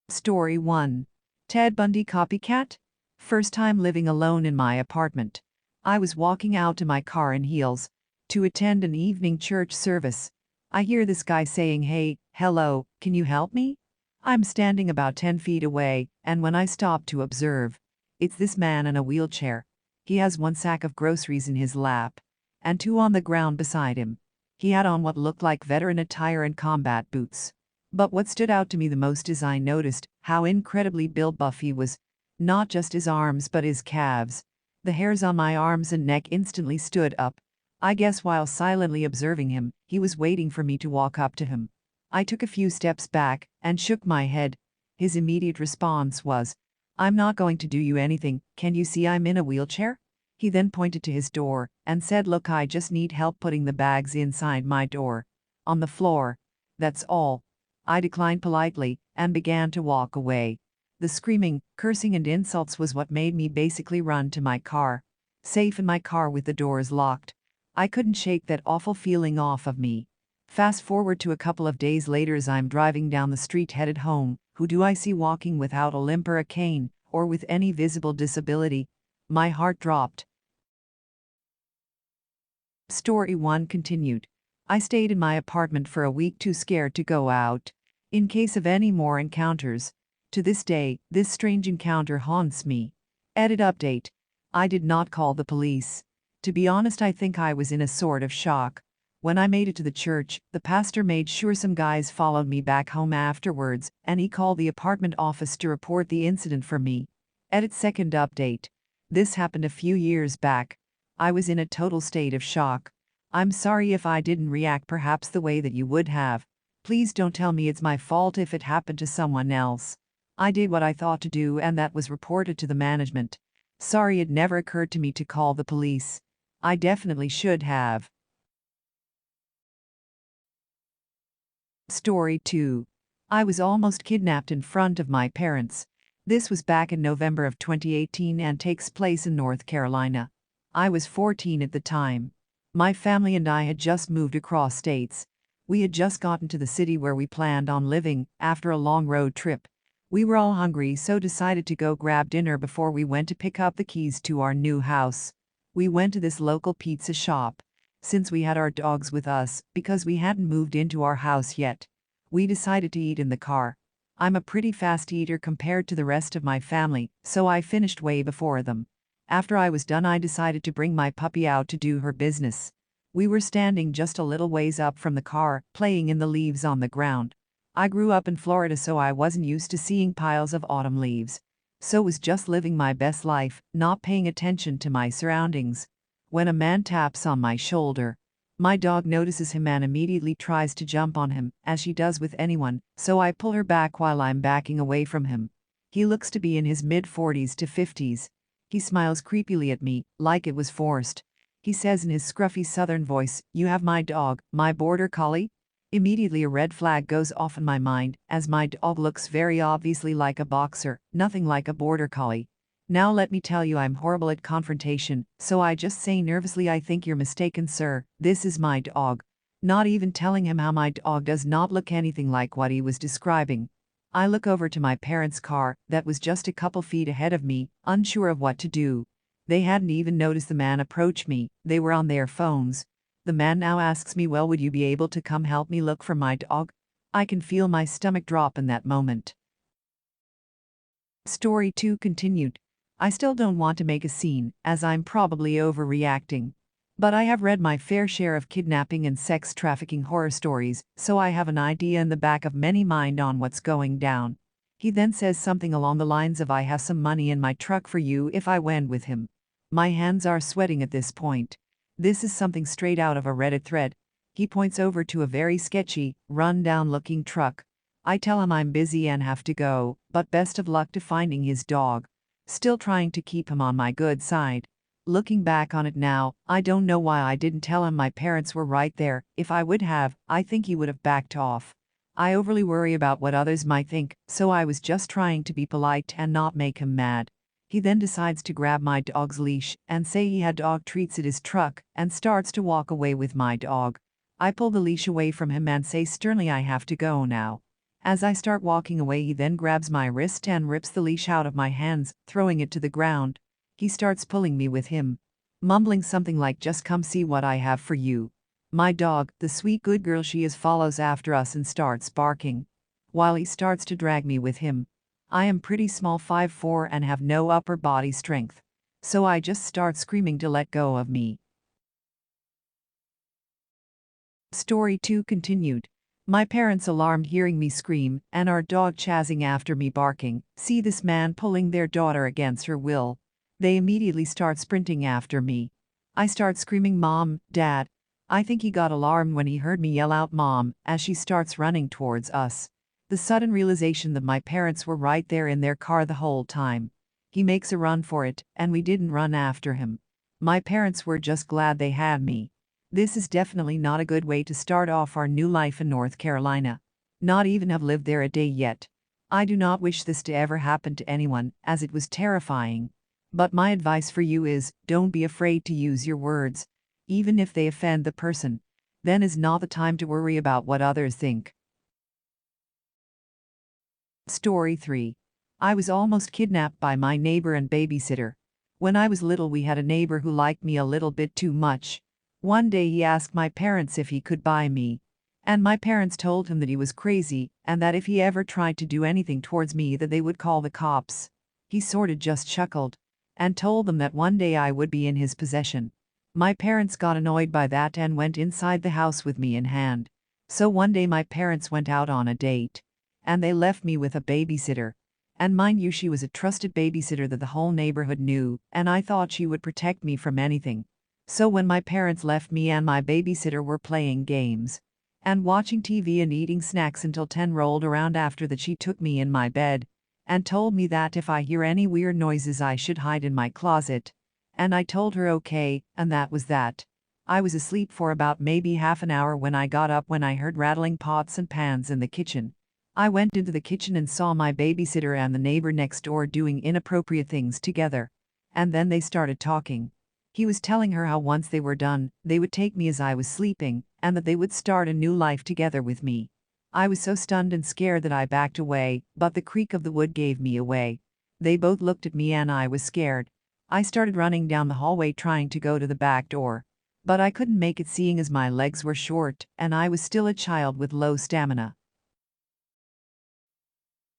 Story 1. Ted Bundy copycat? First time living alone in my apartment. I was walking out to my car in heels to attend an evening church service. I hear this guy saying, "Hey, hello, can you help me?" I'm standing about 10 feet away, and when I stop to observe, it's this man in a wheelchair. He has one sack of groceries in his lap, and two on the ground beside him. He had on what looked like veteran attire and combat boots. But what stood out to me the most is I noticed how incredibly built he was, not just his arms but his calves. The hairs on my arms and neck instantly stood up. I guess while silently observing him, he was waiting for me to walk up to him. I took a few steps back and shook my head. His immediate response was, "I'm not going to do you anything, can you see I'm in a wheelchair?" He then pointed to his door and said, "Look, I just need help putting the bags inside my door. On the floor. That's all." I declined politely and began to walk away. The screaming, cursing and insults was what made me basically run to my car. Safe in my car with the doors locked, I couldn't shake that awful feeling off of me. Fast forward to a couple of days later as I'm driving down the street headed home. Who do I see walking without a limp or a cane, or with any visible disability? My heart dropped. Story 1 continued. I stayed in my apartment for a week, too scared to go out, in case of any more encounters. To this day, this strange encounter haunts me. Edit update. I did not call the police. To be honest, I think I was in a sort of shock. When I made it to the church, the pastor made sure some guys followed me back home afterwards, and he called the apartment office to report the incident for me. Edit second update. This happened a few years back. I was in a total state of shock. I'm sorry if I didn't react perhaps the way that you would have. Please don't tell me it's my fault if it happened to someone else. I did what I thought to do, and that was reported to the management. Sorry it never occurred to me to call the police. I definitely should have. Story 2. I was almost kidnapped in front of my parents. This was back in November of 2018 and takes place in North Carolina. I was 14 at the time. My family and I had just moved across states. We had just gotten to the city where we planned on living after a long road trip. We were all hungry, so decided to go grab dinner before we went to pick up the keys to our new house. We went to this local pizza shop. Since we had our dogs with us, because we hadn't moved into our house yet, we decided to eat in the car. I'm a pretty fast eater compared to the rest of my family, so I finished way before them. After I was done, I decided to bring my puppy out to do her business. We were standing just a little ways up from the car, playing in the leaves on the ground. I grew up in Florida, so I wasn't used to seeing piles of autumn leaves. So was just living my best life, not paying attention to my surroundings. When a man taps on my shoulder, my dog notices him and immediately tries to jump on him, as she does with anyone, so I pull her back while I'm backing away from him. He looks to be in his mid-40s to 50s. He smiles creepily at me, like it was forced. He says in his scruffy southern voice, "You have my dog, my border collie?" Immediately a red flag goes off in my mind, as my dog looks very obviously like a boxer, nothing like a border collie. Now let me tell you, I'm horrible at confrontation, so I just say nervously, "I think you're mistaken, sir. This is my dog." Not even telling him how my dog does not look anything like what he was describing. I look over to my parents' car that was just a couple feet ahead of me, unsure of what to do. They hadn't even noticed the man approach me. They were on their phones. The man now asks me, "Well, would you be able to come help me look for my dog?" I can feel my stomach drop in that moment. Story 2 continued. I still don't want to make a scene, as I'm probably overreacting. But I have read my fair share of kidnapping and sex trafficking horror stories, so I have an idea in the back of many mind on what's going down. He then says something along the lines of, "I have some money in my truck for you if I went with him." My hands are sweating at this point. This is something straight out of a Reddit thread. He points over to a very sketchy, run-down looking truck. I tell him I'm busy and have to go, but best of luck to finding his dog. Still trying to keep him on my good side. Looking back on it now, I don't know why I didn't tell him my parents were right there. If I would have, I think he would have backed off. I overly worry about what others might think, so I was just trying to be polite and not make him mad. He then decides to grab my dog's leash and say he had dog treats at his truck and starts to walk away with my dog. I pull the leash away from him and say sternly, "I have to go now." As I start walking away, he then grabs my wrist and rips the leash out of my hands, throwing it to the ground. He starts pulling me with him, mumbling something like, "Just come see what I have for you." My dog, the sweet good girl she is, follows after us and starts barking, while he starts to drag me with him. I am pretty small, 5'4", and have no upper body strength, so I just start screaming to let go of me. Story 2 continued. My parents alarmed hearing me scream, and our dog chasing after me barking, see this man pulling their daughter against her will. They immediately start sprinting after me. I start screaming, "Mom, Dad." I think he got alarmed when he heard me yell out "Mom" as she starts running towards us. The sudden realization that my parents were right there in their car the whole time. He makes a run for it, and we didn't run after him. My parents were just glad they had me. This is definitely not a good way to start off our new life in North Carolina. Not even have lived there a day yet. I do not wish this to ever happen to anyone, as it was terrifying. But my advice for you is, don't be afraid to use your words, even if they offend the person. Then is not the time to worry about what others think. Story 3. I was almost kidnapped by my neighbor and babysitter. When I was little, we had a neighbor who liked me a little bit too much. One day he asked my parents if he could buy me, and my parents told him that he was crazy and that if he ever tried to do anything towards me that they would call the cops. He sorta just chuckled and told them that one day I would be in his possession. My parents got annoyed by that and went inside the house with me in hand. So one day my parents went out on a date, and they left me with a babysitter. And mind you, she was a trusted babysitter that the whole neighborhood knew, and I thought she would protect me from anything. So when my parents left, me and my babysitter were playing games and watching TV and eating snacks until 10 rolled around. After that, she took me in my bed and told me that if I hear any weird noises I should hide in my closet. And I told her okay, and that was that. I was asleep for about maybe half an hour when I got up when I heard rattling pots and pans in the kitchen. I went into the kitchen and saw my babysitter and the neighbor next door doing inappropriate things together. And then they started talking. He was telling her how once they were done, they would take me as I was sleeping, and that they would start a new life together with me. I was so stunned and scared that I backed away, but the creak of the wood gave me away. They both looked at me and I was scared. I started running down the hallway trying to go to the back door, but I couldn't make it seeing as my legs were short and I was still a child with low stamina.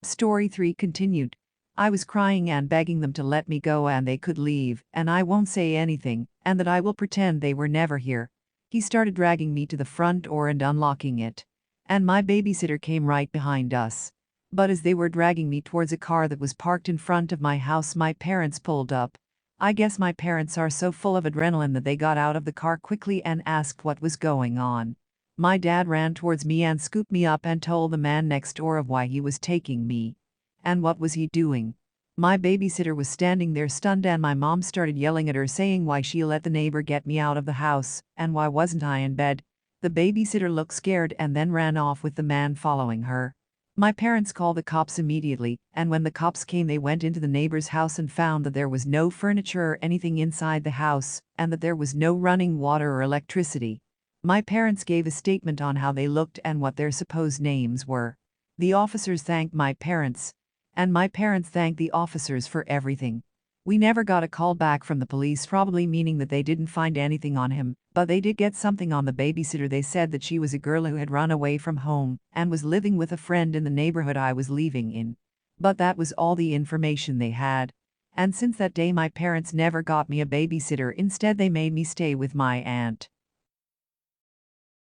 Story 3 continued. I was crying and begging them to let me go and they could leave, and I won't say anything, and that I will pretend they were never here. He started dragging me to the front door and unlocking it, and my babysitter came right behind us. But as they were dragging me towards a car that was parked in front of my house, my parents pulled up. I guess my parents are so full of adrenaline that they got out of the car quickly and asked what was going on. My dad ran towards me and scooped me up and told the man next door of why he was taking me. And what was he doing? My babysitter was standing there stunned, and my mom started yelling at her saying why she let the neighbor get me out of the house, and why wasn't I in bed. The babysitter looked scared and then ran off with the man following her. My parents called the cops immediately, and when the cops came they went into the neighbor's house and found that there was no furniture or anything inside the house, and that there was no running water or electricity. My parents gave a statement on how they looked and what their supposed names were. The officers thanked my parents, and my parents thanked the officers for everything. We never got a call back from the police, probably meaning that they didn't find anything on him, but they did get something on the babysitter. They said that she was a girl who had run away from home and was living with a friend in the neighborhood I was leaving in. But that was all the information they had. And since that day my parents never got me a babysitter. Instead they made me stay with my aunt.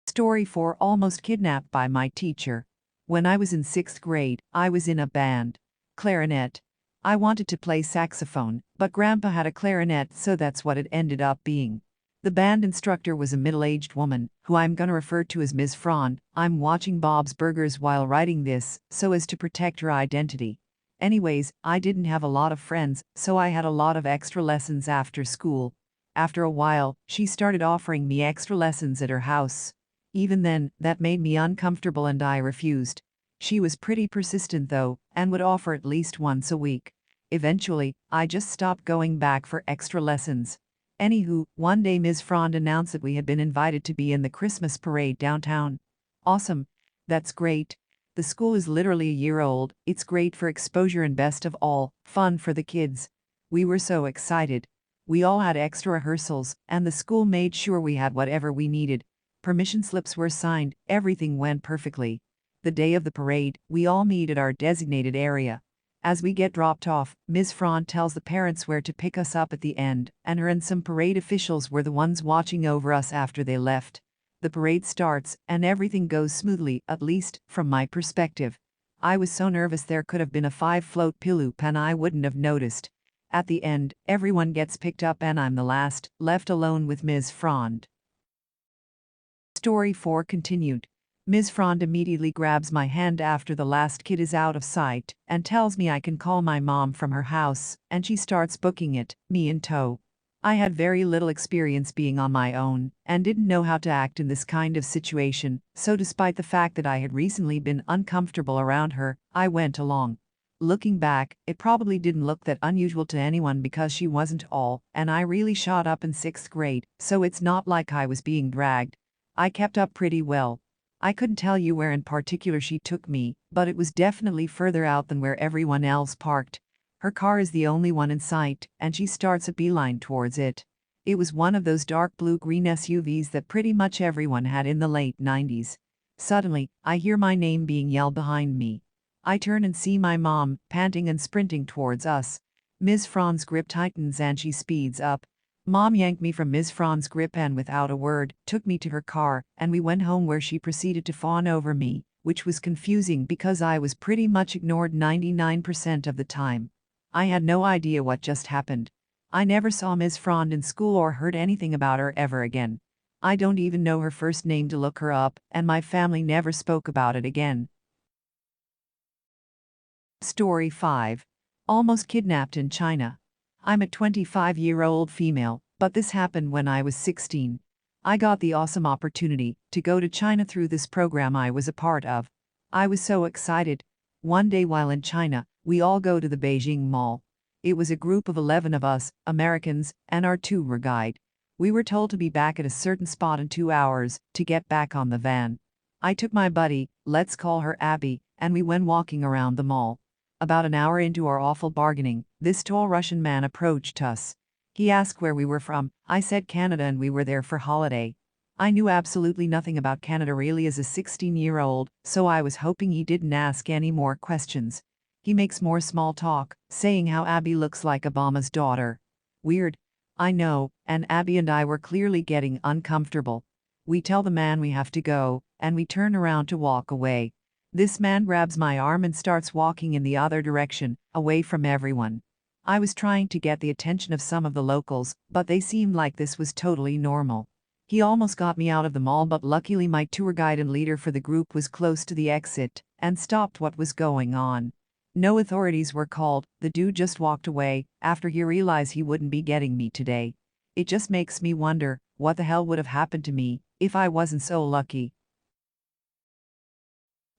Story 4. Almost kidnapped by my teacher. When I was in 6th grade, I was in a band. Clarinet. I wanted to play saxophone, but Grandpa had a clarinet, so that's what it ended up being. The band instructor was a middle-aged woman, who I'm gonna refer to as Ms. Frond. I'm watching Bob's Burgers while writing this, so as to protect her identity. Anyways, I didn't have a lot of friends, so I had a lot of extra lessons after school. After a while, she started offering me extra lessons at her house. Even then, that made me uncomfortable and I refused. She was pretty persistent though, and would offer at least once a week. Eventually, I just stopped going back for extra lessons. Anywho, one day Ms. Frond announced that we had been invited to be in the Christmas parade downtown. Awesome. That's great. The school is literally a year old. It's great for exposure and best of all, fun for the kids. We were so excited. We all had extra rehearsals, and the school made sure we had whatever we needed. Permission slips were signed, everything went perfectly. The day of the parade, we all meet at our designated area. As we get dropped off, Ms. Frond tells the parents where to pick us up at the end, and her and some parade officials were the ones watching over us after they left. The parade starts, and everything goes smoothly, at least, from my perspective. I was so nervous there could have been a 5-float pillow and I wouldn't have noticed. At the end, everyone gets picked up and I'm the last, left alone with Ms. Frond. Story 4 continued. Ms. Frond immediately grabs my hand after the last kid is out of sight and tells me I can call my mom from her house, and she starts booking it, me in tow. I had very little experience being on my own and didn't know how to act in this kind of situation, so despite the fact that I had recently been uncomfortable around her, I went along. Looking back, it probably didn't look that unusual to anyone because she wasn't all, and I really shot up in 6th grade, so it's not like I was being dragged. I kept up pretty well. I couldn't tell you where in particular she took me, but it was definitely further out than where everyone else parked. Her car is the only one in sight, and she starts a beeline towards it. It was one of those dark blue-green SUVs that pretty much everyone had in the late 90s. Suddenly, I hear my name being yelled behind me. I turn and see my mom, panting and sprinting towards us. Ms. Frond's grip tightens and she speeds up. Mom yanked me from Ms. Frond's grip and without a word, took me to her car, and we went home where she proceeded to fawn over me, which was confusing because I was pretty much ignored 99% of the time. I had no idea what just happened. I never saw Ms. Frond in school or heard anything about her ever again. I don't even know her first name to look her up, and my family never spoke about it again. Story 5. Almost kidnapped in China. I'm a 25-year-old female, but this happened when I was 16. I got the awesome opportunity to go to China through this program I was a part of. I was so excited. One day while in China, we all go to the Beijing Mall. It was a group of 11 of us, Americans, and our tour guide. We were told to be back at a certain spot in 2 hours to get back on the van. I took my buddy, let's call her Abby, and we went walking around the mall. About an hour into our awful bargaining, this tall Russian man approached us. He asked where we were from. I said Canada and we were there for holiday. I knew absolutely nothing about Canada really as a 16-year-old, so I was hoping he didn't ask any more questions. He makes more small talk, saying how Abby looks like Obama's daughter. Weird. I know, and Abby and I were clearly getting uncomfortable. We tell the man we have to go, and we turn around to walk away. This man grabs my arm and starts walking in the other direction, away from everyone. I was trying to get the attention of some of the locals, but they seemed like this was totally normal. He almost got me out of the mall, but luckily my tour guide and leader for the group was close to the exit and stopped what was going on. No authorities were called. The dude just walked away after he realized he wouldn't be getting me today. It just makes me wonder what the hell would have happened to me if I wasn't so lucky.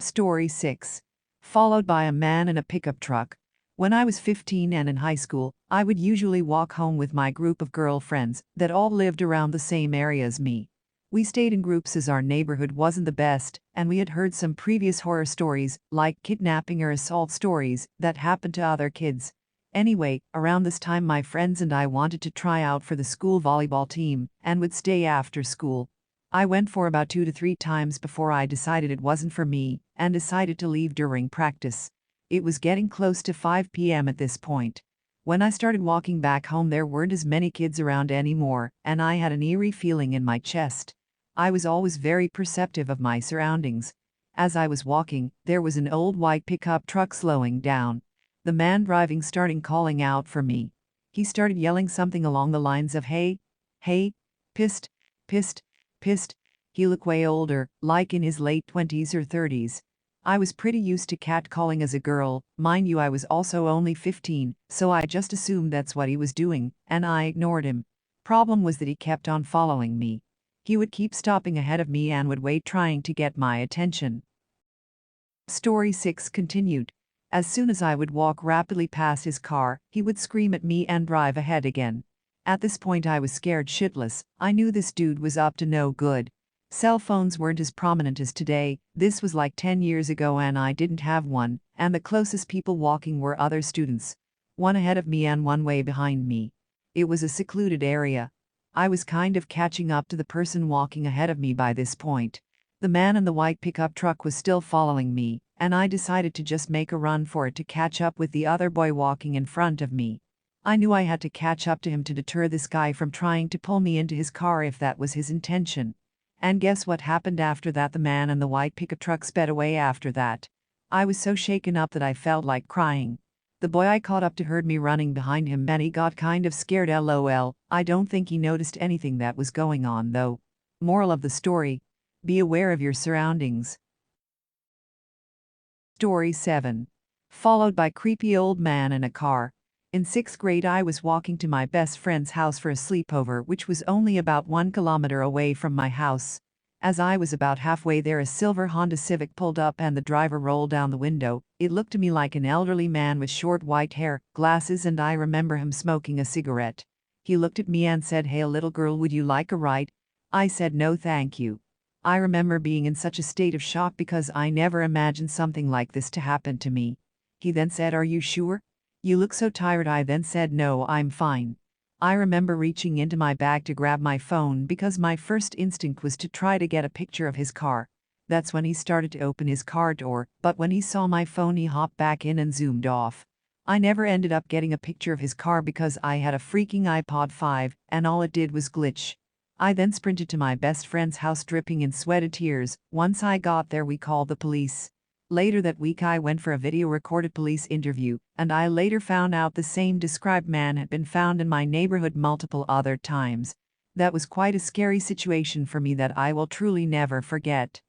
Story 6. Followed by a man in a pickup truck. When I was 15 and in high school, I would usually walk home with my group of girlfriends that all lived around the same area as me. We stayed in groups as our neighborhood wasn't the best, and we had heard some previous horror stories, like kidnapping or assault stories, that happened to other kids. Anyway, around this time my friends and I wanted to try out for the school volleyball team, and would stay after school. I went for about 2 to 3 times before I decided it wasn't for me, and decided to leave during practice. It was getting close to 5 p.m. at this point. When I started walking back home there weren't as many kids around anymore, and I had an eerie feeling in my chest. I was always very perceptive of my surroundings. As I was walking, there was an old white pickup truck slowing down. The man driving started calling out for me. He started yelling something along the lines of hey, pissed, pissed, pissed. He looked way older, like in his late 20s or 30s. I was pretty used to catcalling as a girl, mind you I was also only 15, so I just assumed that's what he was doing, and I ignored him. Problem was that he kept on following me. He would keep stopping ahead of me and would wait trying to get my attention. Story 6 continued. As soon as I would walk rapidly past his car, he would scream at me and drive ahead again. At this point I was scared shitless. I knew this dude was up to no good. Cell phones weren't as prominent as today. This was like 10 years ago and I didn't have one, and the closest people walking were other students. One ahead of me and one way behind me. It was a secluded area. I was kind of catching up to the person walking ahead of me by this point. The man in the white pickup truck was still following me, and I decided to just make a run for it to catch up with the other boy walking in front of me. I knew I had to catch up to him to deter this guy from trying to pull me into his car if that was his intention. And guess what happened after that? The man in the white pickup truck sped away after that. I was so shaken up that I felt like crying. The boy I caught up to heard me running behind him and he got kind of scared. LOL. I don't think he noticed anything that was going on though. Moral of the story: be aware of your surroundings. Story 7. Followed by creepy old man in a car. In 6th grade I was walking to my best friend's house for a sleepover, which was only about 1 kilometer away from my house. As I was about halfway there, a silver Honda Civic pulled up and the driver rolled down the window. It looked to me like an elderly man with short white hair, glasses, and I remember him smoking a cigarette. He looked at me and said, "Hey little girl, would you like a ride?" I said no thank you. I remember being in such a state of shock because I never imagined something like this to happen to me. He then said, "Are you sure? You look so tired." I then said, "No, I'm fine." I remember reaching into my bag to grab my phone because my first instinct was to try to get a picture of his car. That's when he started to open his car door, but when he saw my phone he hopped back in and zoomed off. I never ended up getting a picture of his car because I had a freaking iPod 5 and all it did was glitch. I then sprinted to my best friend's house dripping in sweated tears. Once I got there we called the police. Later that week I went for a video-recorded police interview, and I later found out the same described man had been found in my neighborhood multiple other times. That was quite a scary situation for me that I will truly never forget.